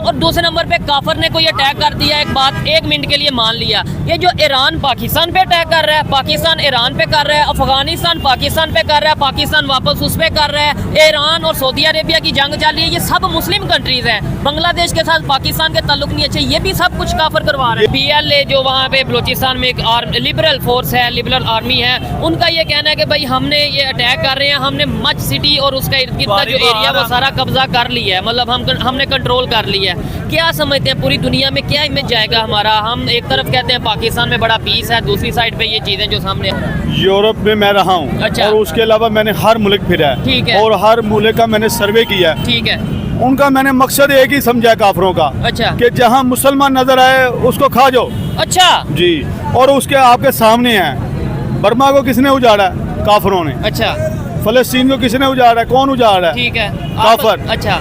और दूसरे नंबर पे काफर ने कोई अटैक कर दिया, एक बात 1 मिनट के लिए मान लिया, ये जो ईरान पाकिस्तान पे अटैक कर रहा है, पाकिस्तान ईरान पे कर रहा है, अफगानिस्तान पाकिस्तान पे कर रहा है, पाकिस्तान वापस उस पे कर रहा है, ईरान और सऊदी अरेबिया की जंग चल रही है, ये सब मुस्लिम कंट्रीज हैं। बांग्लादेश के साथ पाकिस्तान के ताल्लुक नहीं अच्छे, ये भी सब कुछ काफर करवा रहे हैं। PLA जो वहाँ पे बलूचिस्तान में एक लिबरल फोर्स है, लिबरल आर्मी है, उनका ये कहना है कि भाई हमने ये अटैक कर रहे हैं, हमने मच सिटी और उसका इर्द गिर्द का जो एरिया वो सारा कब्जा कर लिया है, मतलब हमने कंट्रोल कर लिया है। क्या समझते हैं पूरी दुनिया में क्या इमेज जाएगा हमारा? हम एक तरफ कहते हैं पाकिस्तान में बड़ा पीस है, दूसरी साइड पे ये चीजें जो सामने। यूरोप में मैं रहा हूँ, अच्छा। और उसके अलावा मैंने हर मुल्क फिरा है, ठीक है, और हर मुल्क का मैंने सर्वे किया है। ठीक है, उनका मैंने मकसद एक ही समझा काफरों का, अच्छा, कि जहाँ मुसलमान नजर आए उसको खा जाओ। अच्छा जी, और उसके आपके सामने है, बर्मा को किसने उजाड़ा है? काफरों ने। अच्छा, फलस्तीन को किसने उजाड़ा है? कौन उजाड़ रहा है? ठीक है, काफर। अच्छा,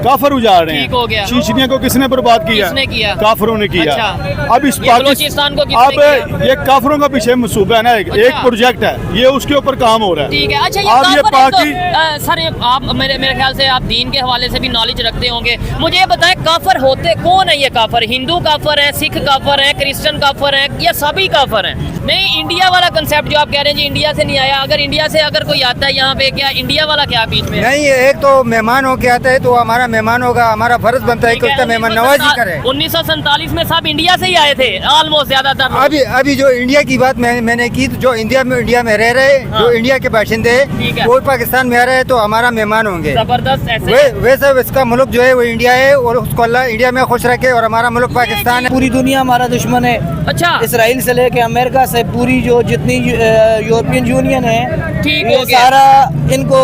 काफर उजाड़ रहे ठीक हो गया। हैं। चीचनिया को किसने बर्बाद किया? किसने किया? काफरों ने किया। अच्छा। अब इस बलूचिस्तान को किसने अब किया? ये काफरों का पीछे मंसूबा है ना, एक प्रोजेक्ट है, ये उसके ऊपर काम हो रहा है। ठीक है। अच्छा, अब ये पाकि सर आप मेरे ख्याल से आप दीन के हवाले से भी नॉलेज रखते होंगे, मुझे ये बताएं काफर होते कौन है? ये काफर हिंदू काफर है, सिख काफर है, क्रिश्चियन काफर है, या सभी काफर हैं? नहीं, इंडिया वाला कंसेप्ट जो आप कह रहे हैं जी इंडिया से नहीं आया, अगर इंडिया से अगर कोई आता है यहाँ पे, क्या इंडिया वाला क्या बीच में? नहीं, एक तो मेहमान होके आता है तो हमारा मेहमान होगा, हमारा फर्ज बनता है कि उसका मेहमान नवाजी करे। 1947 में सब इंडिया से ही आए थे ऑलमोस्ट ज्यादातर। अभी जो इंडिया की बात मैंने की, तो जो इंडिया में रह रहे, जो इंडिया के बाशिंदे हैं वो पाकिस्तान में आ रहे हैं तो हमारा मेहमान होंगे। जबरदस्त। ऐसे वैसे इसका मुल्क जो है वो इंडिया है, और उसको अल्लाह इंडिया में खुश रखे, और हमारा मुल्क पाकिस्तान है। पूरी दुनिया हमारा दुश्मन है। अच्छा, इसराइल से लेके अमेरिका से पूरी जो जितनी यूरोपियन यूनियन है, ठीक ये हो गया। सारा इनको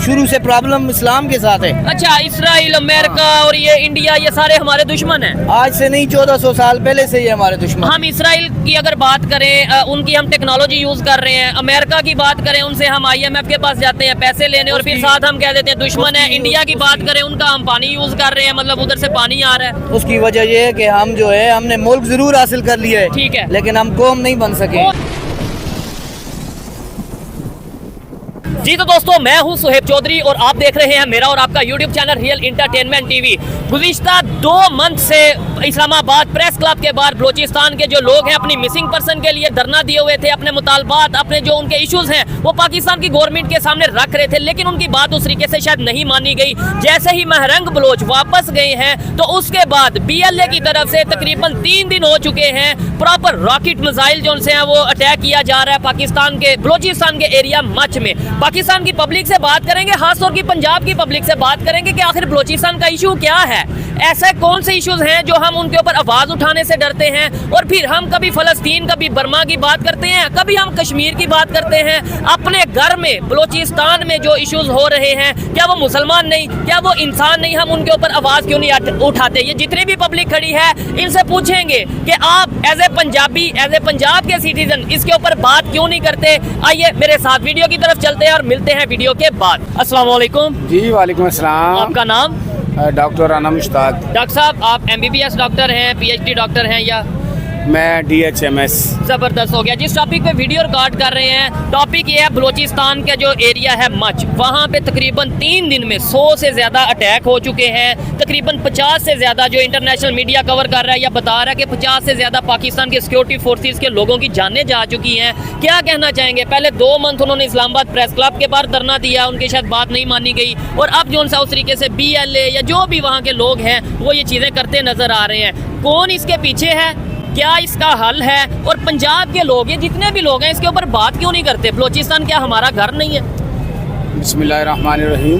शुरू से प्रॉब्लम इस्लाम के साथ है। अच्छा, इसराइल, अमेरिका और ये इंडिया, ये सारे हमारे दुश्मन हैं। आज से नहीं, 1400 साल पहले से ये हमारे दुश्मन। हम इसराइल की अगर बात करें, उनकी हम टेक्नोलॉजी यूज कर रहे हैं। अमेरिका की बात करें, उनसे हम IMF के पास जाते हैं पैसे लेने, और फिर साथ हम कह देते हैं दुश्मन है। इंडिया की बात करें, उनका हम पानी यूज कर रहे हैं, मतलब उधर से पानी आ रहा है। उसकी वजह ये है कि हम जो है हमने मुल्क जरूर हासिल कर लिया है, ठीक है, लेकिन हम कौम नहीं बन सके। जी तो दोस्तों, मैं हूं सुहेब चौधरी और आप देख रहे हैं मेरा और आपका YouTube channel real entertainment TV। गुज़िश्ता 2 month से इस्लामाबाद प्रेस क्लब के बाहर बलूचिस्तान के जो लोग हैं अपनी मिसिंग पर्सन के लिए धरना दिए हुए थे, अपने मुतालबात, अपने जो उनके इश्यूज हैं वो पाकिस्तान की गवर्नमेंट के सामने रख रहे थे, लेकिन उनकी बात उस तरीके से शायद नहीं मानी गई। जैसे ही महरंग बलोच वापस गए हैं तो उसके बाद BLA की तरफ से तकरीबन 3 दिन हो चुके हैं, प्रॉपर रॉकेट मिसाइल जो उनसे हैं वो अटैक किया जा रहा है पाकिस्तान के बलूचिस्तान के एरिया मच में। पाकिस्तान की पब्लिक से बात करेंगे, खासतौर की पंजाब की पब्लिक से बात करेंगे कि आखिर बलूचिस्तान का इशू क्या है, ऐसे कौन से इश्यूज हैं जो हम उनके ऊपर आवाज उठाने से डरते हैं, और फिर हम कभी फलस्तीन, कभी बर्मा की बात करते हैं, कभी हम कश्मीर की बात करते हैं। अपने घर में बलूचिस्तान में जो इश्यूज हो रहे हैं, क्या वो मुसलमान नहीं, क्या वो इंसान नहीं, हम उनके ऊपर आवाज क्यों नहीं उठाते? ये जितनी भी पब्लिक खड़ी है इनसे पूछेंगे कि आप as a Punjabi, as a Punjab के सिटीजन इसके ऊपर बात क्यों नहीं करते। आइए मेरे साथ वीडियो की तरफ चलते हैं और मिलते हैं वीडियो के बाद। अस्सलाम वालेकुम। जी वालेकुम अस्सलाम। आपका नाम? डॉक्टर राना मुश्ताक। डॉक्टर साहब, आप MBBS डॉक्टर हैं, PhD डॉक्टर हैं, या? मैं DHMS। जबरदस्त हो गया। जिस टॉपिक पे वीडियो रिकॉर्ड कर रहे हैं, टॉपिक ये है बलूचिस्तान का जो एरिया है मच, वहाँ पे तकरीबन 3 दिन में 100 से ज़्यादा अटैक हो चुके हैं। तकरीबन 50 से ज़्यादा जो इंटरनेशनल मीडिया कवर कर रहा है या बता रहा है कि 50 से ज़्यादा पाकिस्तान के सिक्योरिटी फोर्सेस के लोगों की जानें जा चुकी हैं। क्या कहना चाहेंगे? पहले 2 मंथ उन्होंने इस्लामाबाद प्रेस क्लब के बाहर धरना दिया, उनकी शायद बात नहीं मानी गई, और अब जो उस तरीके से BLA या जो भी वहाँ के लोग हैं वो ये चीज़ें करते नज़र आ रहे हैं। कौन इसके पीछे है, क्या इसका हल है, और पंजाब के लोग, ये जितने भी लोग हैं, इसके ऊपर बात क्यों नहीं करते? बलूचिस्तान क्या हमारा घर नहीं है? बिस्मिल्लाहिर्रहमानिर्रहीम।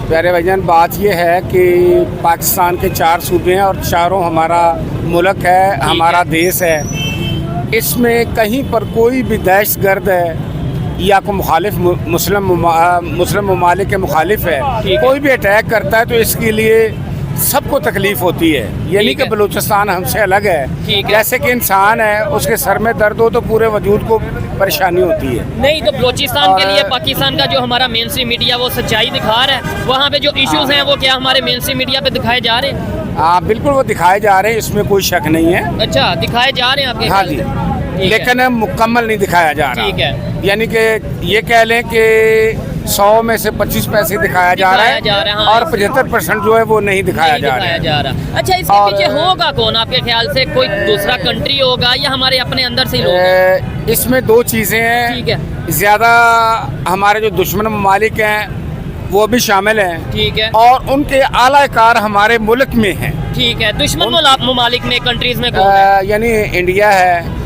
प्यारे भाईजान, बात ये है कि पाकिस्तान के 4 सूबे हैं और चारों हमारा मुल्क है, हमारा देश है। इसमें कहीं पर कोई भी दहशतगर्द है या कोई मुखालिफ मुस्लिम ममालिक के मुखालिफ है, कोई भी अटैक करता है तो इसके लिए सबको तकलीफ होती है। ये नहीं कि बलूचिस्तान हमसे अलग है। जैसे कि इंसान है, उसके सर में दर्द हो तो पूरे वजूद को परेशानी होती है। नहीं तो बलूचिस्तान के लिए पाकिस्तान का जो हमारा मेन स्ट्रीम मीडिया वो सच्चाई दिखा रहा है, वहाँ पे जो इश्यूज हैं वो क्या हमारे मेन स्ट्रीम मीडिया पे दिखाए जा रहे हैं? हाँ बिल्कुल, वो दिखाए जा रहे हैं, इसमें कोई शक नहीं है। अच्छा, दिखाए जा रहे हैं आपके? हाँ जी, लेकिन मुकम्मल नहीं दिखाया जा रहा। ठीक है, यानी कि ये कह लें कि 100 में से 25 पैसे दिखाया जा रहा है हाँ। और 75% जो है वो नहीं दिखाया जा रहा है। अच्छा, इसके और- पीछे होगा कौन आपके ख्याल से? कोई दूसरा कंट्री होगा या हमारे अपने अंदर से ही लोग? इसमें दो चीज़ें हैं। ठीक है। ज़्यादा हमारे जो दुश्मन ममालिक हैं वो भी शामिल हैं। ठीक है। और उनके आलाकार हमारे मुल्क में हैं। ठीक है। दुश्मन ममालिक में, कंट्रीज में कौन है? यानी इंडिया है।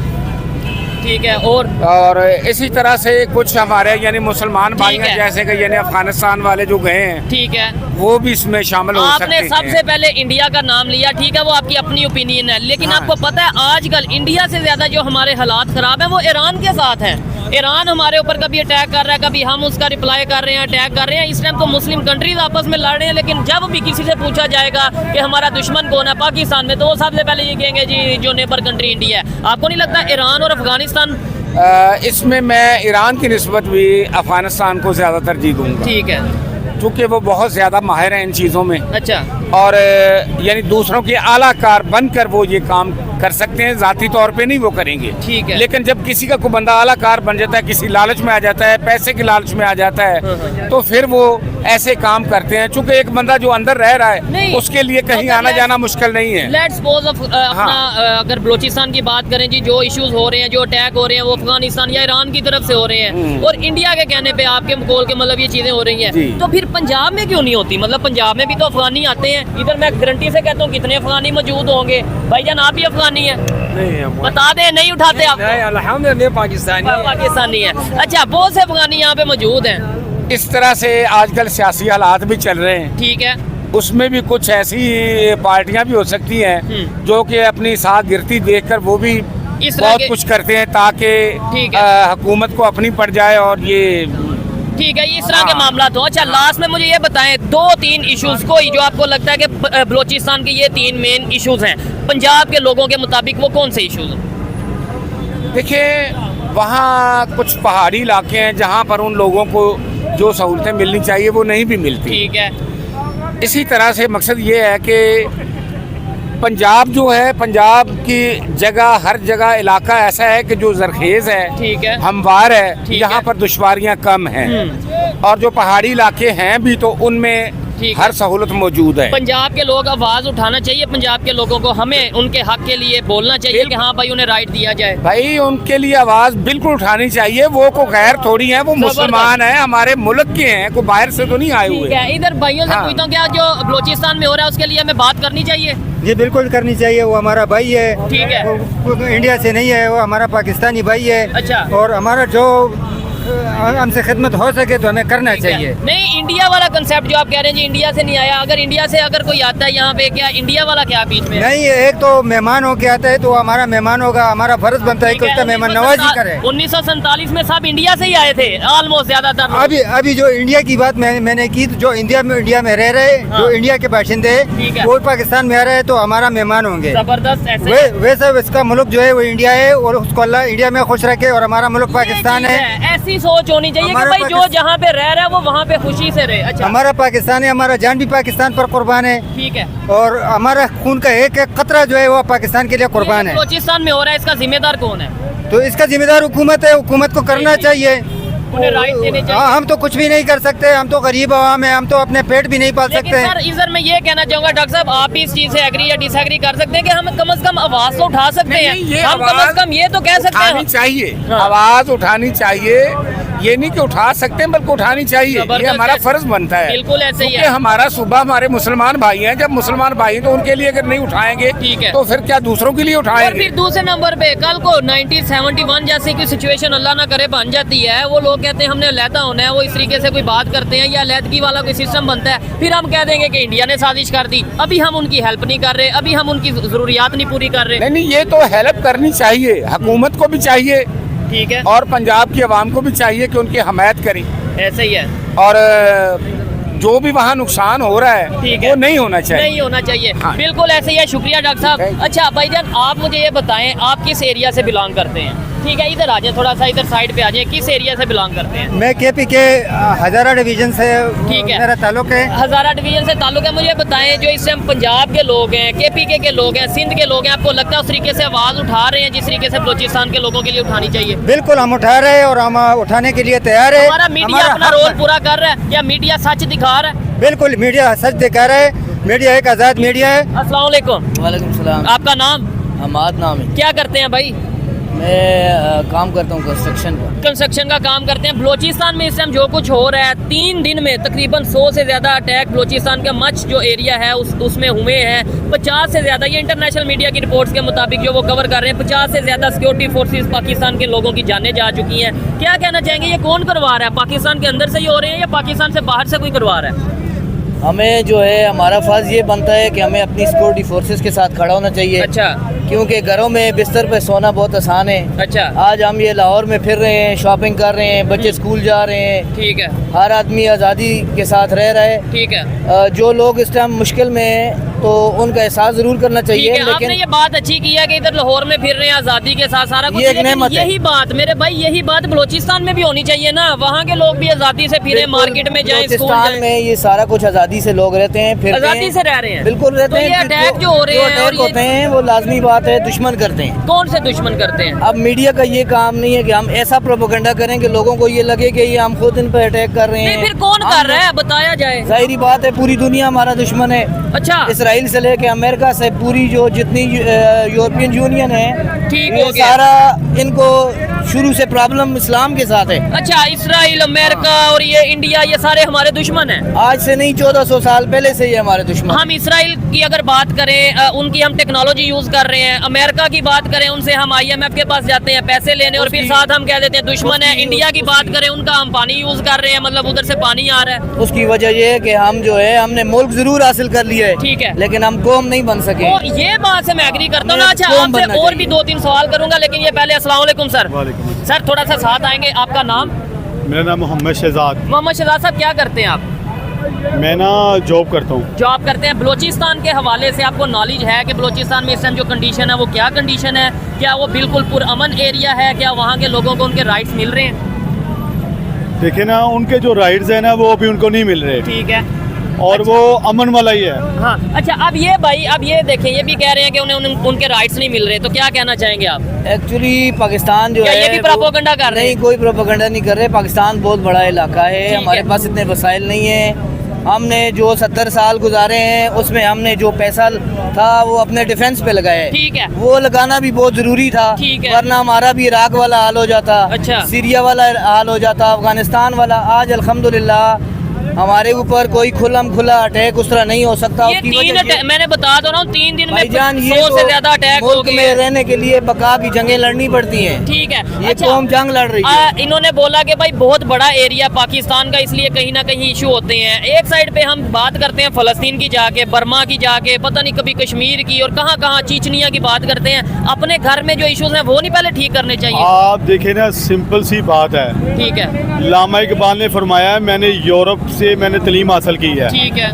ठीक है। और इसी तरह से कुछ हमारे यानी मुसलमान भाई ठीक है। हैं, जैसे कि यानी अफगानिस्तान वाले जो गए हैं ठीक है। वो भी इसमें शामिल हो सकते आपने हैं। सबसे पहले इंडिया का नाम लिया, ठीक है, वो आपकी अपनी ओपिनियन है, लेकिन हाँ। आपको पता है आजकल इंडिया से ज्यादा जो हमारे हालात खराब है वो ईरान के साथ है। ईरान हमारे ऊपर कभी अटैक कर रहा है, कभी हम उसका रिप्लाई कर रहे हैं, अटैक कर रहे हैं। इस टाइम तो मुस्लिम कंट्रीज आपस में लड़ रहे हैं, लेकिन जब भी किसी से पूछा जाएगा कि हमारा दुश्मन कौन है पाकिस्तान में, तो वो सबसे पहले ये कहेंगे जी जो नेबर कंट्री इंडिया है। आपको नहीं लगता ईरान और अफगानिस्तान? इसमें मैं ईरान की निस्बत भी अफगानिस्तान को ज़्यादा तरजीह दूंगा, ठीक है। क्योंकि वो बहुत ज़्यादा माहिर हैं इन चीज़ों में। अच्छा। और यानी दूसरों के आलाकार बनकर वो ये काम कर सकते हैं, ज़ाती तौर पे नहीं वो करेंगे। ठीक है। लेकिन जब किसी का कोई बंदा आलाकार बन जाता है, किसी लालच में आ जाता है, पैसे के लालच में आ जाता है, तो फिर वो ऐसे काम करते हैं। चूंकि एक बंदा जो अंदर रह रहा नहीं, है उसके लिए कहीं अगर आना जाना मुश्किल नहीं है। लेट्स सपोज अपना अगर बलूचिस्तान की बात करें जी, जो इश्यूज हो रहे हैं, जो अटैक हो रहे हैं, वो अफगानिस्तान या ईरान की तरफ से हो रहे हैं और इंडिया के कहने पे आपके बोल के मतलब ये चीजें हो रही जी। हैं, तो फिर पंजाब में क्यों नहीं होती? मतलब पंजाब में भी तो अफगानी आते हैं। इधर मैं गारंटी से कहता हूँ कितने अफगानी मौजूद होंगे। भाईजान आप भी अफगानी हैं? बता दें, नहीं उठाते आप? अल्हम्दुलिल्लाह पाकिस्तानी है। अच्छा, बहुत से अफगानी यहाँ पे मौजूद हैं। इस तरह से आजकल सियासी हालात भी चल रहे हैं, ठीक है। उसमें भी कुछ ऐसी पार्टियां भी हो सकती हैं जो कि अपनी साथ गिरती देखकर वो भी इस तरह बहुत के- कुछ करते हैं ताकि ठीक है। हुकूमत को अपनी पड़ जाए और ये ठीक है, इस तरह के हाँ। मामला तो। अच्छा, लास्ट में मुझे ये बताएं 2-3 इश्यूज कोई जो आपको लगता है कि बलूचिस्तान के ये 3 मेन इश्यूज हैं, पंजाब के लोगों के मुताबिक वो कौन से इश्यूज हैं? देखिए वहाँ कुछ पहाड़ी इलाके हैं जहाँ पर उन लोगों को जो सहूलतें मिलनी चाहिए वो नहीं भी मिलती। ठीक है। इसी तरह से मकसद ये है कि पंजाब जो है, पंजाब की जगह हर जगह इलाका ऐसा है कि जो जरखेज़ है, ठीक है। हमवार है, ठीक यहाँ है। पर दुश्वारियाँ कम हैं और जो पहाड़ी इलाके हैं भी तो उनमें ठीक हर है। सहूलत मौजूद है। पंजाब के लोग आवाज उठाना चाहिए, पंजाब के लोगों को हमें उनके हक के लिए बोलना चाहिए कि हाँ भाई उन्हें राइट दिया जाए। भाई उनके लिए आवाज़ बिल्कुल उठानी चाहिए। वो को गैर थोड़ी है, वो मुसलमान है, हमारे मुल्क के हैं, कोई बाहर से तो नहीं आए ठीक हुए। है। इधर भाइयों से हाँ। पूछता हूँ, क्या जो बलूचिस्तान में हो रहा है उसके लिए हमें बात करनी चाहिए? जी बिल्कुल करनी चाहिए। वो हमारा भाई है, ठीक है। वो इंडिया से नहीं है, वो हमारा पाकिस्तानी भाई है। अच्छा। और हमारा जो हमसे खिदमत हो सके तो हमें करना ठीक है। चाहिए। नहीं, इंडिया वाला कंसेप्ट जो आप कह रहे हैं जी, इंडिया से नहीं आया, अगर इंडिया से अगर कोई आता है यहाँ पे, क्या इंडिया वाला क्या बीच में? नहीं, एक तो मेहमान होके आता है तो हमारा मेहमान होगा, हमारा फर्ज बनता है कि उसका मेहमान नवाजी करे। 1947 में सब इंडिया से ही आए थे ऑलमोस्ट ज्यादातर लोग। अभी जो इंडिया की बात मैंने की, तो जो इंडिया में रह रहे, हाँ। जो इंडिया के बाशिंदे ठीक है। वो पाकिस्तान में आ रहे हैं तो हमारा मेहमान होंगे। जबरदस्त ऐसे वैसे इसका मुल्क जो है वो इंडिया है और उसको अल्लाह इंडिया में खुश रखे और हमारा मुल्क पाकिस्तान ये चीज़ है। ऐसी सोच होनी चाहिए कि हमारा भाई जो पाकिस्तान- जहाँ पे रह रहा है वो वहाँ पे खुशी से रहे। अच्छा, हमारा पाकिस्तान है, हमारा जान भी पाकिस्तान पर कुर्बान है ठीक है। और हमारा खून का एक एक कतरा जो है वो पाकिस्तान के लिए कुर्बान है। बलूचिस्तान में हो रहा है, इसका जिम्मेदार कौन है? तो इसका जिम्मेदार हुकूमत है, हुकूमत को करना चाहिए। उन्हें राइट देने चाहिए। हाँ, हम तो कुछ भी नहीं कर सकते, हम तो गरीब आवाम है, हम तो अपने पेट भी नहीं पाल लेकिन सकते। सर इधर मैं ये कहना चाहूंगा डॉक्टर साहब, आप इस चीज से एग्री या डिसएग्री कर सकते हैं कि हम कम से कम आवाज तो उठा सकते हैं। ये हम कम से कम ये तो कह सकते उठानी हैं। चाहिए, हाँ। आवाज उठानी चाहिए। ये नहीं कि उठा सकते हैं, बल्कि उठानी चाहिए। ये जबरदस्त हमारा है। फर्ज बनता है। बिल्कुल ऐसे ही क्योंकि है। हमारा सुबह हमारे मुसलमान भाई हैं, जब मुसलमान भाई हैं, तो उनके लिए अगर नहीं उठाएंगे ठीक है। तो फिर क्या दूसरों के लिए और उठाएंगे? फिर दूसरे नंबर पे कल को 1971 जैसी कोई सिचुएशन अल्लाह ना करे बन जाती है, वो लोग कहते हैं हमने अलहदा होना है, वो इस तरीके से कोई बात करते हैं या अलहदगी वाला कोई सिस्टम बनता है, फिर हम कह देंगे कि इंडिया ने साजिश कर दी। अभी हम उनकी हेल्प नहीं कर रहे, अभी हम उनकी जरूरियात नहीं पूरी कर रहे। नहीं, ये तो हेल्प करनी चाहिए, हुकूमत को भी चाहिए ठीक है, और पंजाब की आवाम को भी चाहिए कि उनकी हमायत करें। ऐसे ही है। और जो भी वहाँ नुकसान हो रहा है ठीक है। वो नहीं होना चाहिए। नहीं होना चाहिए। हाँ। बिल्कुल ऐसे ही है। शुक्रिया डॉक्टर Thank साहब। you. अच्छा भाईजान, आप मुझे ये बताएं, आप किस एरिया से बिलोंग करते हैं? ठीक है, इधर आ जाए, थोड़ा सा इधर साइड पे आ जाए। किस एरिया से बिलोंग करते हैं? मैं केपी के हजारा डिवीजन से ठीक है। मेरा ताल्लुक है। हजारा डिवीजन से ताल्लुक है। मुझे बताएं, जो इस टाइम पंजाब के लोग हैं, केपी के लोग हैं, सिंध के लोग हैं, आपको लगता है उस तरीके से आवाज़ उठा रहे हैं जिस तरीके से बलूचिस्तान के लोगों के लिए उठानी चाहिए? बिल्कुल हम उठा रहे हैं और हम उठाने के लिए तैयार है। हमारा मीडिया अपना हक रोल है। पूरा कर रहा है या मीडिया सच दिखा रहा है? बिल्कुल मीडिया सच दिखा रहा है। मीडिया एक आज़ाद मीडिया है। अस्सलाम वालेकुम। वालेकुम सलाम। आपका नाम? हमाद नाम है। क्या करते हैं भाई? मैं काम करता हूँ कंस्ट्रक्शन का। कंस्ट्रक्शन का काम करते हैं। बलूचिस्तान में इस टाइम जो कुछ हो रहा है, 3 दिन में तकरीबन 100 से ज़्यादा अटैक बलूचिस्तान का मच जो एरिया है उसमें हुए हैं। 50 से ज़्यादा, ये इंटरनेशनल मीडिया की रिपोर्ट्स के मुताबिक जो वो कवर कर रहे हैं, 50 से ज़्यादा सिक्योरिटी फोर्सेस पाकिस्तान के लोगों की जानें जा चुकी हैं। क्या कहना चाहेंगे, ये कौन करवा रहा है? पाकिस्तान के अंदर से ही हो रहे हैं या पाकिस्तान से बाहर से कोई करवा रहा है? हमें जो है हमारा फ़र्ज़ ये बनता है कि हमें अपनी सिक्योरिटी फोर्सेस के साथ खड़ा होना चाहिए। अच्छा, क्योंकि घरों में बिस्तर पे सोना बहुत आसान है। अच्छा, आज हम ये लाहौर में फिर रहे हैं, शॉपिंग कर रहे हैं, बच्चे स्कूल जा रहे हैं, ठीक है, हर आदमी आज़ादी के साथ रह रहा है। ठीक है, जो लोग इस टाइम मुश्किल में हैं तो उनका एहसास ज़रूर करना ठीक चाहिए। है। आपने ये बात अच्छी की है कि इधर लाहौर में फिर रहे हैं आज़ादी के साथ सारा कुछ, ये एक लेकिन नेमत है। यही बात मेरे भाई, यही बात बलूचिस्तान में भी होनी चाहिए ना। वहाँ के लोग भी आज़ादी से फिरे, मार्केट में जाएं, स्कूल बलूचिस्तान जाएं, में ये सारा कुछ आज़ादी से लोग रहते हैं, फिरते आज़ादी हैं। से रह रहे हैं। बिल्कुल रहते तो हैं। ये अटैक जो हो रहे हैं और अटैक होते हैं वो लाजमी बात है, दुश्मन करते हैं। कौन से दुश्मन करते हैं? अब मीडिया का ये काम नहीं है कि हम ऐसा प्रोपेगेंडा करें कि लोगों को ये लगे कि ये हम खुद इन पर अटैक कर रहे हैं। नहीं, फिर कौन कर रहा है बताया जाए। जाहिर बात है पूरी दुनिया हमारा दुश्मन है। अच्छा, इसराइल से लेके अमेरिका से पूरी जो जितनी यूरोपियन यूनियन है, ठीक ये हो गया। सारा इनको शुरू से प्रॉब्लम इस्लाम के साथ है। अच्छा, इसराइल, अमेरिका और ये इंडिया, ये सारे हमारे दुश्मन हैं। आज से नहीं, 1400 साल पहले से ये हमारे दुश्मन। हम इसराइल की अगर बात करें, उनकी हम टेक्नोलॉजी यूज कर रहे हैं। अमेरिका की बात करें, उनसे हम IMF के पास जाते हैं पैसे लेने और फिर साथ हम कह देते हैं दुश्मन है। इंडिया की बात करें, उनका हम पानी यूज कर रहे हैं, मतलब उधर से पानी आ रहा है। उसकी वजह ये है कि हम जो है हमने मुल्क जरूर हासिल कर लिया है, ठीक है, लेकिन हम कौम नहीं बन सके। तो ये बात से मैं एग्री करता हूँ ना। अच्छा, कौन आपसे बनना और भी 2-3 सवाल करूंगा, लेकिन ये पहले अस्सलाम वालेकुम सर। वालेकुम। सर थोड़ा सा साथ आएंगे। आपका नाम? मेरा नाम मोहम्मद शहजाद। मोहम्मद शहजाद साहब, क्या करते हैं आप? मैं ना जॉब करता हूँ। जॉब करते हैं। बलूचिस्तान के हवाले से आपको नॉलेज है कि बलूचिस्तान में इस टाइम जो कंडीशन है वो क्या कंडीशन है? क्या वो बिल्कुल पुरअमन एरिया है? क्या वहाँ के लोगों को उनके राइट्स मिल रहे हैं? देखिए ना, उनके जो राइट्स हैं ना वो अभी उनको नहीं मिल रहे, ठीक है, और वो अमन वाला ही है। हाँ। अच्छा, अब ये भाई, अब ये देखें, ये भी कह रहे हैं कि उनके राइट्स नहीं मिल रहे, तो क्या कहना चाहेंगे आप? एक्चुअली पाकिस्तान जो क्या है ये भी प्रोपेगेंडा कर रहे हैं? नहीं, कोई प्रोपेगेंडा नहीं कर रहे। पाकिस्तान बहुत बड़ा इलाका है, ठीक हमारे है। पास इतने वसाइल नहीं है। हमने जो 70 साल गुजारे हैं उसमें हमने जो पैसा था वो अपने डिफेंस पे लगाया है। ठीक है, वो लगाना भी बहुत जरूरी था, ठीक है। वरना हमारा भी इराक वाला हाल हो जाता, अच्छा। सीरिया वाला हाल हो जाता, अफगानिस्तान वाला। आज अल्हम्दुलिल्लाह हमारे ऊपर कोई खुला अटैक उस तरह नहीं हो सकता। ये उसकी 3 वजह ये- मैंने बता दो ना, 3 दिन में भाईजान, ये 100 से तो ज्यादा अटैक हो मुल्क गए में हैं। रहने के लिए बका की जंगें लड़नी पड़ती हैं। ठीक है। ये कौम जंग लड़ रही है। इन्होंने बोला कि भाई बहुत बड़ा एरिया पाकिस्तान का, इसलिए कहीं ना कहीं इशू होते हैं। एक साइड पे हम बात करते हैं फ़लस्तीन की जाके, बर्मा की जाके, पता नहीं कभी कश्मीर की और कहाँ कहाँ चीचनिया की बात करते हैं। अपने घर में जो इश्यूज हैं वो नहीं पहले ठीक करने चाहिए? आप देखिए ना, सिंपल सी बात है। ठीक है, लामा इकबाल ने फरमाया है, मैंने यूरोप से मैंने तालीम हासिल की है, ठीक है,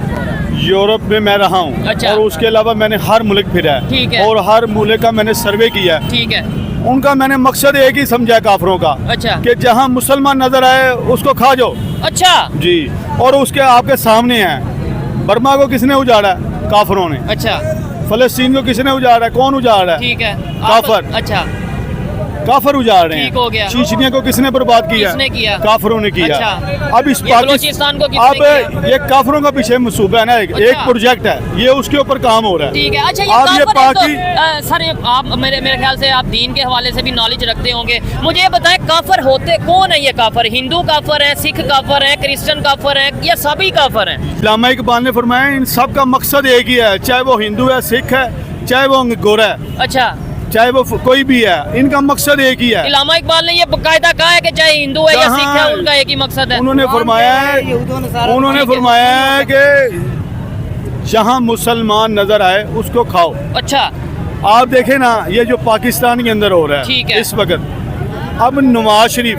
यूरोप में मैं रहा हूँ, अच्छा। और उसके अलावा मैंने हर मुल्क फिरा ठीक है, है। और हर मुल्क का मैंने सर्वे किया है। ठीक है, उनका मैंने मकसद एक ही समझा काफरों का, अच्छा, कि जहाँ मुसलमान नजर आए उसको खा जाओ अच्छा, जी। और उसके आपके सामने है, बर्मा को किसने उजाड़ा है? काफरों ने। अच्छा, फलस्तीन को किसने उजाड़ा है? कौन उजाड़ रहा है? ठीक है, काफर। अच्छा, काफर उजाड़ रहे हैं। ठीक हो गया। चीचनिया को किसने बर्बाद किया? किसने किया? काफरों ने किया। अच्छा। अब इस ये बलूचिस्तान को किसने अब किया? ये काफरों का पीछे मंसूबा है ना, एक अच्छा। प्रोजेक्ट है, ये उसके ऊपर काम हो रहा है। ठीक है। अच्छा, अब ये पाकि सर, आप मेरे ख्याल से आप दीन के हवाले से भी नॉलेज रखते होंगे। मुझे ये बताएं, काफर होते कौन है? ये काफर हिंदू काफर है, सिख काफर है, क्रिश्चियन काफर है, या सभी काफर हैं? लामा इकबाल ने फरमाया, इन सब का मकसद एक ही है, चाहे वो हिंदू है, सिख है, चाहे वो गोरा है, अच्छा, चाहे वो कोई भी है, इनका मकसद एक ही है। इलामा इकबाल ने ये बाकायदा कहा है कि चाहे हिंदू है या कहाँ? सिख है, उनका एक ही मकसद है। उन्होंने फरमाया है, उन्होंने ठीक है। फरमाया है कि जहाँ मुसलमान नजर आए उसको खाओ। अच्छा, आप देखें ना, ये जो पाकिस्तान के अंदर हो रहा ठीक है है। इस वक्त, अब नवाज शरीफ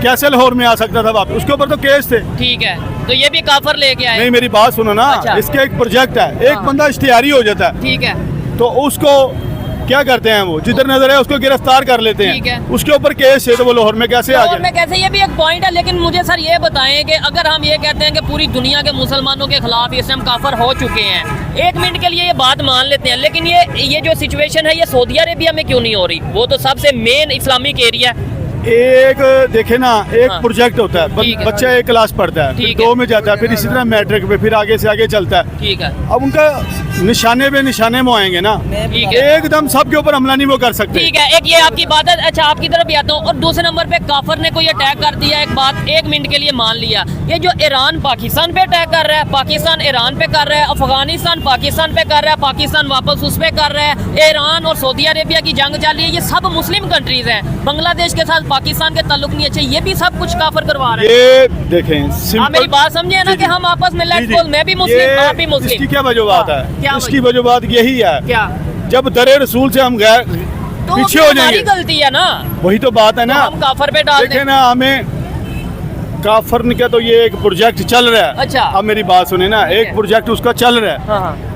कैसे लाहौर में आ सकता था वापस? उसके ऊपर तो केस थे। ठीक है, तो ये भी काफर लेके आए? नहीं, मेरी बात सुनो ना, अच्छा। इसके एक प्रोजेक्ट है, एक हाँ। बंदा इश्तिहारी हो जाता है, ठीक है, तो उसको क्या करते हैं वो, जिधर नजर है उसको गिरफ्तार कर लेते ठीक है। हैं, उसके ऊपर केस है तो वो लाहौर में कैसे आ लाहौर गए? में कैसे, ये भी एक पॉइंट है। लेकिन मुझे सर ये बताएं कि अगर हम ये कहते हैं कि पूरी दुनिया के मुसलमानों के खिलाफ इस टाइम काफर हो चुके हैं, एक मिनट के लिए ये बात मान लेते हैं, लेकिन ये जो सिचुएशन है ये सऊदी अरेबिया में क्यों नहीं हो रही? वो तो सबसे मेन इस्लामिक एरिया है। एक देखे ना, एक हाँ। प्रोजेक्ट होता है, ठीक है। बच्चा एक क्लास पढ़ता है, फिर ठीक है। 2 में जाता है, फिर इसी तरह मैट्रिक पे, फिर आगे से आगे चलता है। ठीक है, अब उनका निशाने पे निशाने में आएंगे ना, ठीक है, एकदम सबके ऊपर हमला नहीं वो कर सकते। ठीक है। एक ये आपकी बात है। अच्छा, आपकी तरफ भी आता हूँ। और दूसरे नंबर पे काफर ने कोई अटैक कर दिया, एक बात एक मिनट के लिए मान लिया, ये जो ईरान पाकिस्तान पे अटैक कर रहा है, पाकिस्तान ईरान पे कर रहा है, अफगानिस्तान पाकिस्तान पे कर रहा है, पाकिस्तान वापस उस पे कर रहा है, ईरान और सऊदी अरेबिया की जंग चल रही है, ये सब मुस्लिम कंट्रीज हैं। बांग्लादेश के साथ पाकिस्तान के ताल्लुक नहीं अच्छे, ये भी सब कुछ काफर करवा रहे हैं। ये देखें, आप मेरी बात समझे ना जी, कि जी। हम आपस में लेट्स जी, बोल, मैं भी मुस्लिम, आप भी इसकी मुस्लिम। क्या वजूहत हाँ, है? क्या इसकी वजूहत यही है, क्या? जब दरे रसूल से हम गैर तो पीछे वो हो हमारी जाएंगे, गलती है ना, वही तो बात है तो ना। हम काफर पे डाल देखे दें। ना, हमें काफर ने क्या, तो ये एक प्रोजेक्ट चल रहा है। अच्छा। अब मेरी बात सुने ना, ठीक एक है। प्रोजेक्ट उसका चल रहा है। हाँ, हाँ।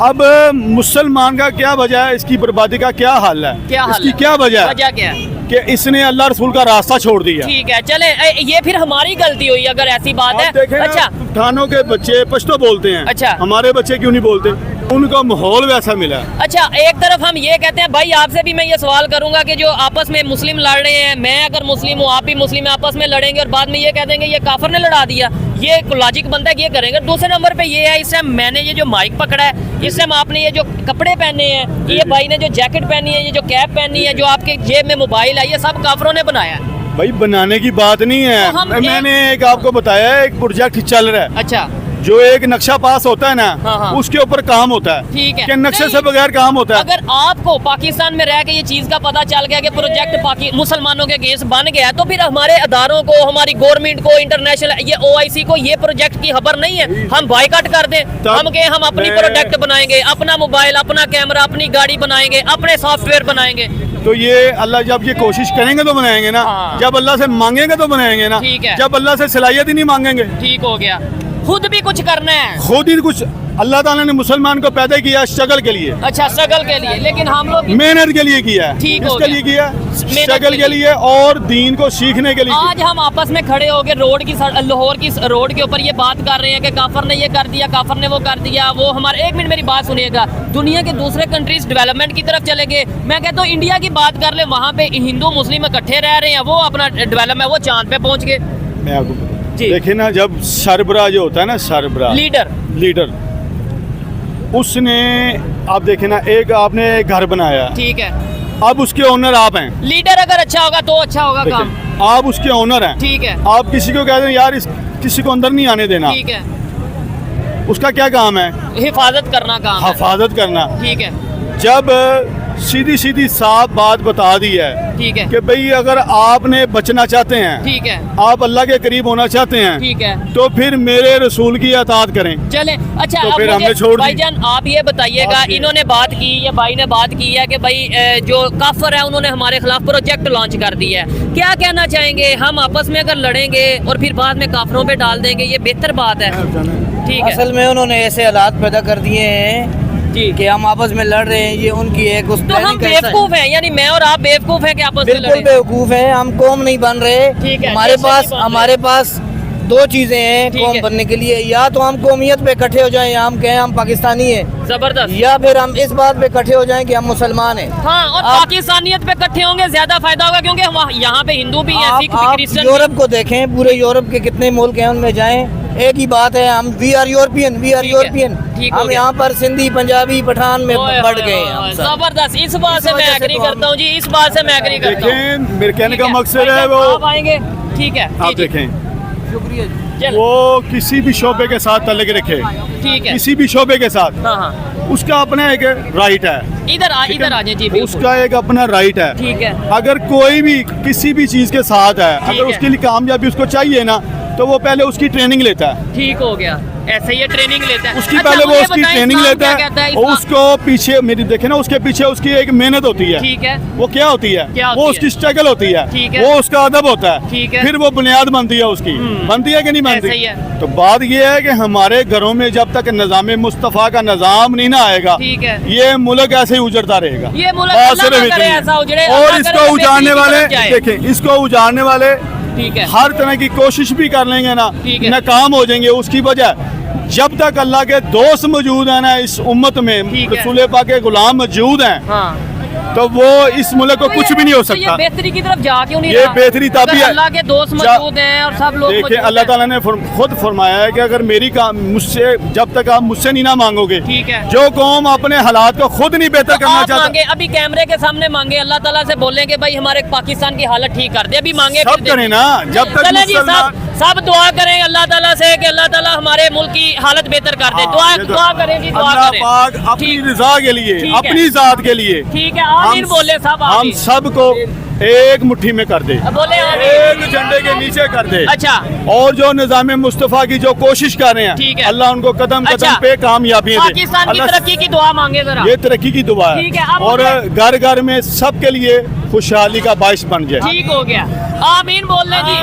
अब मुसलमान का क्या वजह है, इसकी बर्बादी का क्या हाल है, क्या हाल इसकी है? क्या वजह है वजह क्या है? कि इसने अल्लाह रसूल का रास्ता छोड़ दिया। ठीक है, चले, ये फिर हमारी गलती हुई अगर ऐसी बात है। आप देखें ना, अच्छा, थानों के बच्चे पश्तो बोलते हैं, अच्छा। हमारे बच्चे क्यों नहीं बोलते? उनका माहौल वैसा मिला है। अच्छा, एक तरफ हम ये कहते हैं, भाई आपसे भी मैं ये सवाल करूंगा कि जो आपस में मुस्लिम लड़ रहे हैं, मैं अगर मुस्लिम हूँ, आप भी मुस्लिम हैं, आपस में लड़ेंगे और बाद में ये कह देंगे ये काफर ने लड़ा दिया, ये लॉजिक बनता है कि ये करेंगे। दूसरे नंबर पे ये है, इस टाइम मैंने ये जो माइक पकड़ा है, इस टाइम आपने ये जो कपड़े पहने हैं, ये भाई ने जो जैकेट पहनी है, ये जो कैप पहनी है, जो आपके जेब में मोबाइल है, ये सब काफरों ने बनाया है। भाई बनाने की बात नहीं है, तो हम मैंने एक आपको बताया, एक प्रोजेक्ट चल रहा है, अच्छा, जो एक नक्शा पास होता है ना, हाँ, हाँ। उसके ऊपर काम होता है। ठीक है। कि नक्शे नहीं, से बगैर काम होता है। अगर आपको पाकिस्तान में रह के ये चीज का पता चल गया कि प्रोजेक्ट मुसलमानों के अगेंस्ट बन गया, तो फिर हमारे अदारों को, हमारी गवर्नमेंट को, इंटरनेशनल ये OIC को ये प्रोजेक्ट की खबर नहीं है, हम बायकॉट कर दें, हम कहें हम अपनी मैं- प्रोडक्ट बनाएंगे, अपना मोबाइल, अपना कैमरा, अपनी गाड़ी बनाएंगे, अपने सॉफ्टवेयर बनाएंगे। तो ये अल्लाह जब ये कोशिश करेंगे तो बनाएंगे ना, हाँ। जब अल्लाह से मांगेंगे तो बनाएंगे ना, ठीक है। जब अल्लाह से सलाहियत ही नहीं मांगेंगे। ठीक हो गया, खुद भी कुछ करना है। खुद ही कुछ, अल्लाह ताला ने मुसलमान को पैदा किया स्ट्रगल के लिए, अच्छा, स्ट्रगल के लिए, लेकिन हम लोग मेहनत के लिए किया है। ठीक हो किसके गया। लिए किया? मेहनत स्ट्रगल के के लिए। लिए और दीन को सीखने के लिए। आज हम आपस में खड़े होकर लाहौर की रोड के ऊपर ये बात कर रहे हैं कि काफर ने ये कर दिया, काफर ने वो कर दिया, वो हमारे, एक मिनट मेरी बात सुनिएगा, दुनिया के दूसरे कंट्रीज डेवलपमेंट की तरफ चले गए। मैं कहता हूँ इंडिया की बात कर ले, वहाँ पे हिंदू मुस्लिम इकट्ठे रह रहे हैं, वो अपना डेवलपमेंट, वो चांद पे पहुँच गए। मैं आपको जी। देखिए ना, जब सरबरा जो होता है ना, सरबरा लीडर, उसने, आप देखे ना, एक आपने घर बनाया, ठीक है, अब उसके ओनर आप हैं। लीडर अगर अच्छा होगा तो अच्छा होगा काम। देखिए, आप उसके ओनर हैं। ठीक है, आप किसी को कहते हैं यार किसी को अंदर नहीं आने देना, ठीक है, उसका क्या काम है? हिफाजत करना काम है। हिफाजत करना। ठीक है, जब सीधी सीधी साफ बात बता दी है ठीक है, कि भाई अगर आपने बचना चाहते हैं, ठीक है, आप अल्लाह के करीब होना चाहते हैं, ठीक है, तो फिर मेरे रसूल की अताअत करें। चले। अच्छा, तो अब फिर मुझे हमने छोड़ दी। भाईजान आप ये बताइएगा, आप ये- इन्होंने बात की, ये भाई ने बात की है कि भाई जो काफर है उन्होंने हमारे खिलाफ प्रोजेक्ट लॉन्च कर दिया है, क्या कहना चाहेंगे? हम आपस में अगर लड़ेंगे और फिर बाद में काफरों पे डाल देंगे, ये बेहतर बात है? ठीक है असल में उन्होंने ऐसे हालात पैदा कर दिए हैं जी, कि हम आपस में लड़ रहे हैं, ये उनकी एक उस तो हम प्लानिंग का हिस्सा है। बेवकूफ हैं, यानी मैं और आप बेवकूफ हैं कि आपस में बिल्कुल लड़े? बेवकूफ हैं, हम कौम नहीं बन रहे। ठीक है, हमारे जैसे पास नहीं बन हमारे पास दो चीजें हैं ठीक कौम है। बनने के लिए, या तो हम कौमियत पे इकट्ठे हो जाएं, या हम कहें हम पाकिस्तानी हैं, जबरदस्त। या फिर हम इस बात पे इकट्ठे हो जाएं कि हम मुसलमान हैं। हाँ, और आप- पाकिस्तानियत पे इकट्ठे होंगे ज्यादा फायदा होगा, क्योंकि हम यहाँ पे हिंदू भी हैं, सिख भी, आप क्रिश्चियन भी। यूरोप को देखें, पूरे यूरोप के कितने मुल्क हैं, उनमें जाएं, एक ही बात है, हम we are European, we are ठीक है, यूरोपियन। ठीक हो हम गया। यहाँ पर सिंधी, पंजाबी, पठान में ओए, बढ़ ओए, गए ओए, हैं हम ओए, सब। जबरदस्त, इस बात से इस मैं वजह से एग्री तो हम- करता हूँ जी, इस बात से मैं एग्री करता हूँ। देखें, मेरे कहने ठीक का है, मकसद है भाईजान, वो, आप आएंगे, ठीक है, आप जी, जी, देखें, शुक्रिया जी। चल, वो किसी भी शोबे के साथ तल्लुक रखे, ठीक है, किसी भी शोबे के साथ, हाँ हाँ, उसका अपना एक राइट है, इधर आ जाए जी, बिल्कुल, उसका एक अपना राइट है। ठीक है, अगर कोई भी किसी भी चीज के साथ है, ठीक अगर है। उसके लिए कामयाबी उसको चाहिए ना, तो वो पहले उसकी ट्रेनिंग लेता है। ठीक हो गया। ऐसे ही ट्रेनिंग लेता है। उसकी अच्छा, पहले वो मुझे उसकी बताएं, ट्रेनिंग इस्लाम लेता क्या है कहता है और इस्लाम? उसको पीछे मेरी देखे ना, उसके पीछे उसकी एक मेहनत होती है। ठीक है। वो क्या होती है? क्या होती वो है? उसकी स्ट्रगल होती है। ठीक है। वो उसका अदब होता है। ठीक है। फिर वो बुनियाद बनती है उसकी। बनती है कि नहीं बनती? ऐसे ही है। तो बात ये है कि हमारे घरों में जब तक निज़ाम मुस्तफ़ा का निज़ाम नहीं ना आएगा, ठीक है। ये मुल्क ऐसे ही उजड़ता रहेगा। ये मुल्क बात अल्लाह सिर्फ ना करे इतनी है। ऐसा उजड़े, और अल्लाह इसको करे उजाड़ने बेहतरी की वाले तरफ जाए। देखें, इसको उजाड़ने वाले ठीक है। हर तरह की कोशिश भी कर लेंगे ना, ठीक है। नाकाम हो जाएंगे। उसकी वजह जब तक अल्लाह के दोस्त मौजूद हैं ना इस उम्मत में, ठीक है। रसूल पाक के गुलाम मौजूद हैं, हाँ, तो वो इस मुल्क को कुछ भी नहीं हो तो ये सकता। बेहतरी की तरफ जा क्यों नहीं ये रहा? बेहतरी तभी अगर है। अल्लाह के दोस्त मौजूद हैं और सब लोग देखिए, मौजूद अल्लाह हैं। ताला ने खुद फरमाया है कि अगर मेरी काम मुझसे, जब तक आप मुझसे नहीं ना मांगोगे, ठीक है। जो कौम अपने हालात को खुद नहीं बेहतर तो करना आप चाहता, मांगे, अभी कैमरे के सामने मांगे, अल्लाह ताला से बोलेंगे भाई हमारे पाकिस्तान की हालत ठीक कर दे, अभी मांगे सब फिर करें ना। जब तक चले जी, मुसलमान- सब दुआ करें अल्लाह ताला से कि अल्लाह ताला हमारे मुल्क की हालत बेहतर कर दे। हाँ, दुआ ये तो- दुआ करें जी, दुआ अल्लाह करें। पाक अपनी ठीक- रजा के लिए, ठीक है। अपनी जात के लिए ठीक है, आमीन बोले सब, हम आमीन। सबको एक मुट्ठी में कर दे, बोले आमीन। एक झंडे के नीचे कर दे। अच्छा, और जो निज़ाम मुस्तफ़ा की जो कोशिश कर रहे ठीक हैं, है। अल्लाह उनको कदम अच्छा। कदम पे कामयाबी दे। पाकिस्तान की अल्लाह तरक्की की दुआ मांगे जरा। ये तरक्की की दुआ ठीक है है, अब और मुझे- घर घर में सबके लिए खुशहाली का बाइस बन जाए। ठीक हो गया, आमीन बोल लें जी।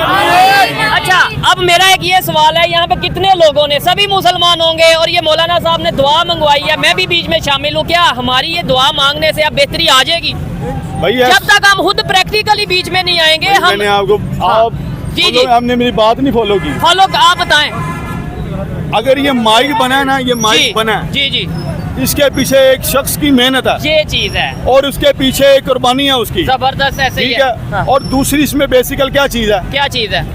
अच्छा, अब मेरा एक ये सवाल है, यहाँ पे कितने लोगों ने, सभी मुसलमान होंगे और ये मौलाना साहब ने दुआ मंगवाई है, मैं भी बीच में शामिल हूँ, क्या हमारी ये दुआ मांगने से अब बेहतरी आ जाएगी? भैया जब तक हम खुद प्रैक्टिकली बीच में नहीं आएंगे, हम मैंने आपको आप जी, जी। आपने मेरी बात नहीं फॉलो की। फॉलो आप बताएं। अगर ये माइक बना है ना, ये जी माइक बना है, जी जी, इसके पीछे एक शख्स की मेहनत है ये चीज है, और उसके पीछे एक कुर्बानी है उसकी। जबरदस्त, ऐसे ही ठीक है। है। हाँ। और दूसरी इसमें बेसिकल क्या चीज है, क्या चीज है?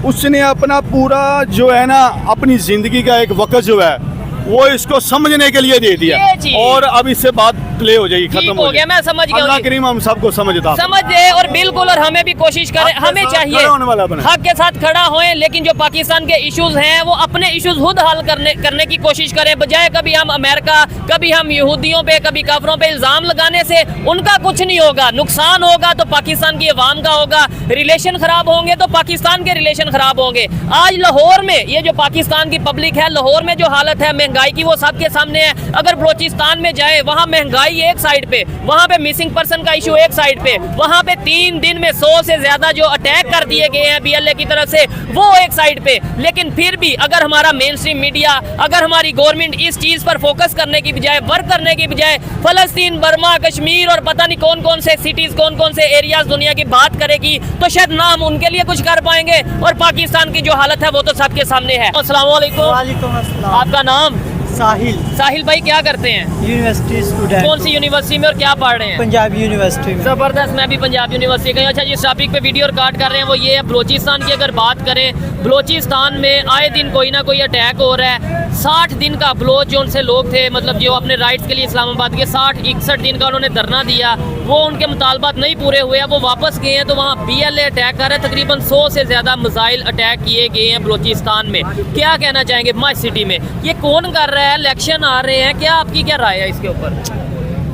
उसने अपना पूरा जो है ना, अपनी जिंदगी का एक वक्त जो है वो इसको समझने के लिए दे ये दिया, चीज। और अब इससे बात प्ले हो जाएगी, ठीक खत्म हो हो गया, जाएगी। मैं समझ गया अल्लाह हूँ। करीम हम सबको समझता। समझ गए, और बिल्कुल, और हमें भी कोशिश करें, आपके हमें साथ चाहिए खड़ा होने वाला बने। हक के साथ खड़ा होएं, लेकिन जो पाकिस्तान के इश्यूज हैं वो अपने इश्यूज खुद हल करने की कोशिश करें, बजाय कभी हम अमेरिका, कभी हम यहूदियों पे, कभी काफरों पे इल्जाम लगाने से उनका कुछ नहीं होगा। नुकसान होगा तो पाकिस्तान की अवाम का होगा, रिलेशन खराब होंगे तो पाकिस्तान के रिलेशन खराब होंगे। आज लाहौर में ये जो पाकिस्तान की पब्लिक है, लाहौर में जो हालत है महंगाई की, वो सबके सामने है। अगर बलोचिस्तान में जाए, वहाँ महंगाई एक साइड पे, वहाँ पे मिसिंग पर्सन का इशू एक साइड पे, वहाँ पे 3 दिन में 100 से ज्यादा जो अटैक कर दिए गए हैं BLA की तरफ से, वो एक साइड पे। लेकिन फिर भी अगर हमारा मेन स्ट्रीम मीडिया, अगर हमारी गवर्नमेंट इस चीज पर फोकस करने की बजाय, वर्क करने की बजाय फलस्तीन, बर्मा, कश्मीर और पता नहीं कौन कौन से सिटीज, कौन कौन से एरियाज दुनिया की बात करेगी, तो शायद ना हम उनके लिए कुछ कर पाएंगे, और पाकिस्तान की जो हालत है वो तो सबके सामने है। अस्सलाम वालेकुम। वालेकुम अस्सलाम। आपका नाम? साहिल, साहिल भाई, क्या करते हैं? University student. कौन सी यूनिवर्सिटी में और क्या पढ़ रहे हैं? पंजाब यूनिवर्सिटी में। जबरदस्त, मैं भी पंजाब यूनिवर्सिटी गई। अच्छा, जिस टॉपिक पे वीडियो रिकॉर्ड कर रहे हैं वो ये है, बलोचिस्तान की अगर बात करें, बलोचिस्तान में आए दिन कोई ना कोई अटैक हो रहा है। 60 दिन का बलोच जो उनसे लोग थे, मतलब जो अपने राइट्स के लिए इस्लामाबाद के 60-61 दिन का उन्होंने धरना दिया, वो उनके मुतालबात नहीं पूरे हुए हैं, वो वापस गए हैं, तो वहाँ BLA अटैक कर रहे हैं। तकरीबन 100 से ज़्यादा मिसाइल अटैक किए गए हैं बलोचिस्तान में। क्या कहना चाहेंगे माई सिटी में ये कौन कर रहा है? इलेक्शन आ रहे हैं, क्या आपकी क्या राय है इसके ऊपर?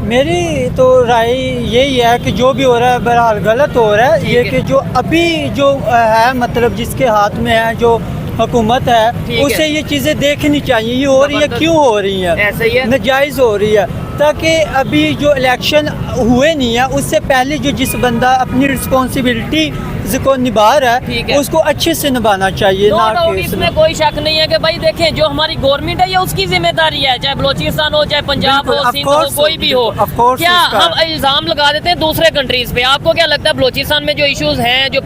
मेरी तो राय यही है कि जो भी हो रहा है बहरहाल गलत हो रहा है। ये है। कि जो अभी जो है, मतलब जिसके हाथ में है, जो हुकूमत ठीक है, है। उसे ये चीज़ें देखनी चाहिए, ये हो रही है जबरदस्त। क्यों हो रही है, ऐसे ही है। नाजायज़ हो रही है, ताकि अभी जो इलेक्शन हुए नहीं है उससे पहले जो जिस बंदा अपनी रिस्पॉन्सिबिलिटी को निभा रहा ठीक है है। उसको अच्छे से निभाना चाहिए, नो ना डाउट, कि इसमें कोई शक नहीं है कि भाई देखें, जो हमारी गवर्नमेंट है ये उसकी जिम्मेदारी है, चाहे बलोचिस्तान हो, चाहे पंजाब बिल्कुल, हो, of सिंध हो, course, कोई भी हो। of course क्या उसका हम इल्जाम लगा देते हैं दूसरे कंट्रीज पे? आपको क्या लगता है बलोचिस्तान में जो इश्यूज हैं, जो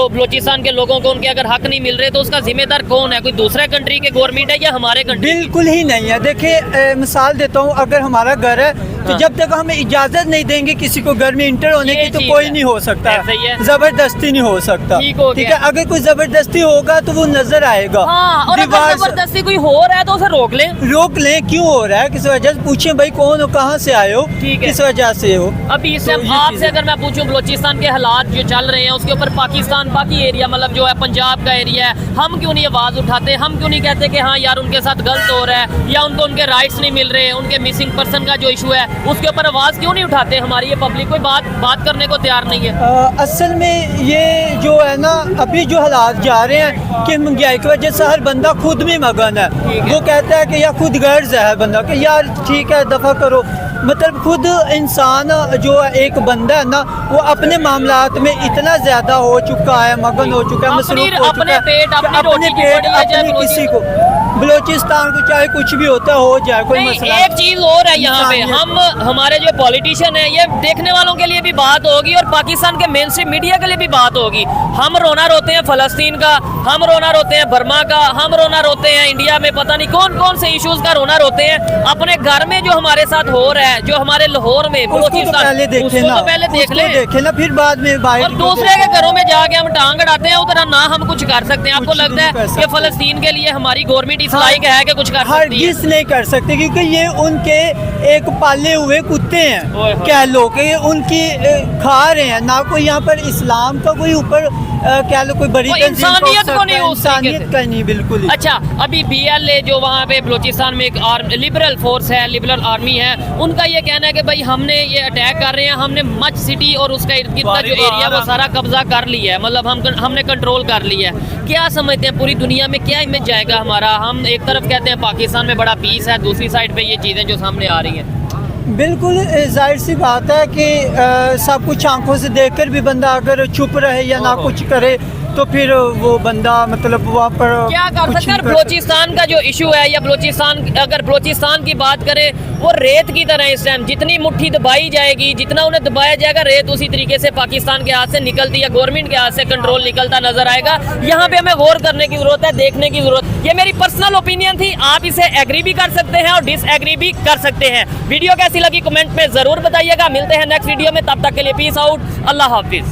बलोचिस्तान के लोगों को उनके अगर हक नहीं मिल रहे, तो उसका जिम्मेदार कौन है? कोई दूसरे कंट्री के गवर्नमेंट है या हमारे कंट्री? बिल्कुल ही नहीं है। देखिए, मिसाल देता हूँ, अगर हमारा घर है तो हाँ। जब तक हमें इजाजत नहीं देंगे किसी को घर में इंटर होने ये की, तो चीज़ कोई है। नहीं हो सकता, ऐसा ही है। जबरदस्ती नहीं हो सकता। ठीक हो ठीक गया। है, अगर कोई जबरदस्ती होगा तो वो नजर आएगा। हाँ, और अगर दीवार से जबरदस्ती कोई हो रहा है तो उसे रोक लें। रोक लें, क्यों हो रहा है, किस वजह से पूछें, भाई कौन हो, कहाँ से आए हो, ठीक है। किस वजह से हो। अभी इससे तो ये आपसे चीज़ें- अगर मैं पूछूं बलोचिस्तान के हालात जो चल रहे हैं उसके ऊपर, पाकिस्तान बाकी एरिया मतलब जो है पंजाब का एरिया है, हम क्यों नहीं आवाज़ उठाते? हम क्यों नहीं कहते कि हाँ यार उनके साथ गलत हो रहा है, या उनको उनके राइट्स नहीं मिल रहे, उनके मिसिंग पर्सन का जो इशू है उसके ऊपर आवाज़ क्यों नहीं उठाते हमारी ये पब्लिक? कोई बात करने को तैयार नहीं है। असल में ये जो है ना, अभी जो हालात जा रहे हैं कि महंगाई की वजह से हर बंदा खुद में मगन है। वो कहता है कि या खुद गर्ज है बंदा कि यार ठीक है दफ़ा करो, मतलब खुद इंसान जो एक बंदा है ना वो अपने मामलात में इतना ज़्यादा हो चुका है, मगन हो चुका है, मसरूफ हो चुका है अपने पेट अपने किसी को बलोचिस्तान को चाहे कुछ भी होता हो जाए कोई मसला। एक चीज और है यहाँ पे, हम हमारे जो पॉलिटिशियन है ये देखने वालों के लिए भी बात होगी और पाकिस्तान के मेन स्ट्रीम मीडिया के लिए भी बात होगी। हम रोना रोते हैं फलस्तीन का, हम रोना रोते हैं बर्मा का, हम रोना रोते हैं इंडिया में पता नहीं कौन कौन से इश्यूज का रोना रोते हैं। अपने घर में जो हमारे साथ हो रहा है, जो हमारे लाहौर में बलोचिस्तान, पहले देखे ना, पहले देखे ना, फिर बाद में और दूसरे के घरों में जाके हम टांग अड़ाते हैं, उधर ना हम कुछ कर सकते हैं। आपको लगता है कि फलस्तीन के लिए हमारी गवर्नमेंट इस लायक है कि कुछ कर सकती है? हरगिज़ नहीं कर सकते, क्योंकि ये उनके एक पाले हुए कुत्ते हैं, कह लो कि उनकी खा रहे हैं ना। कोई यहाँ पर इस्लाम का कोई ऊपर कह लो कोई बड़ी इंसानियत को नहीं, इंसानियत का नहीं बिल्कुल ही। अच्छा, अभी BLA जो वहाँ पे बलूचिस्तान में एक लिबरल फोर्स है, लिबरल आर्मी है, उनका ये कहना है कि भाई हमने ये अटैक कर रहे हैं, हमने मच सिटी और उसका इर्द गिर्द का जो एरिया वो सारा कब्जा कर लिया है, मतलब हमने कंट्रोल कर लिया है। क्या समझते हैं पूरी दुनिया में क्या इमेज जाएगा हमारा? हम एक तरफ कहते हैं पाकिस्तान में बड़ा पीस है, दूसरी साइड पे ये चीज़ें जो सामने आ रही हैं। बिल्कुल जाहिर सी बात है कि सब कुछ आंखों से देखकर भी बंदा अगर चुप रहे या ना कुछ करे तो फिर वो बंदा मतलब वहाँ पर क्या कर सकते हैं? बलूचिस्तान का जो इशू है या बलूचिस्तान, अगर बलूचिस्तान की बात करें, वो रेत की तरह इस टाइम जितनी मुट्ठी दबाई जाएगी, जितना उन्हें दबाया जाएगा, रेत उसी तरीके से पाकिस्तान के हाथ से निकलती है, गवर्नमेंट के हाथ से कंट्रोल निकलता नजर आएगा। यहाँ पे हमें गौर करने की जरूरत है, देखने की जरूरत। ये मेरी पर्सनल ओपिनियन थी, आप इसे एग्री भी कर सकते हैं और डिसएग्री भी कर सकते हैं। वीडियो कैसी लगी कमेंट में जरूर बताइएगा। मिलते हैं नेक्स्ट वीडियो में, तब तक के लिए पीस आउट, अल्लाह हाफिज।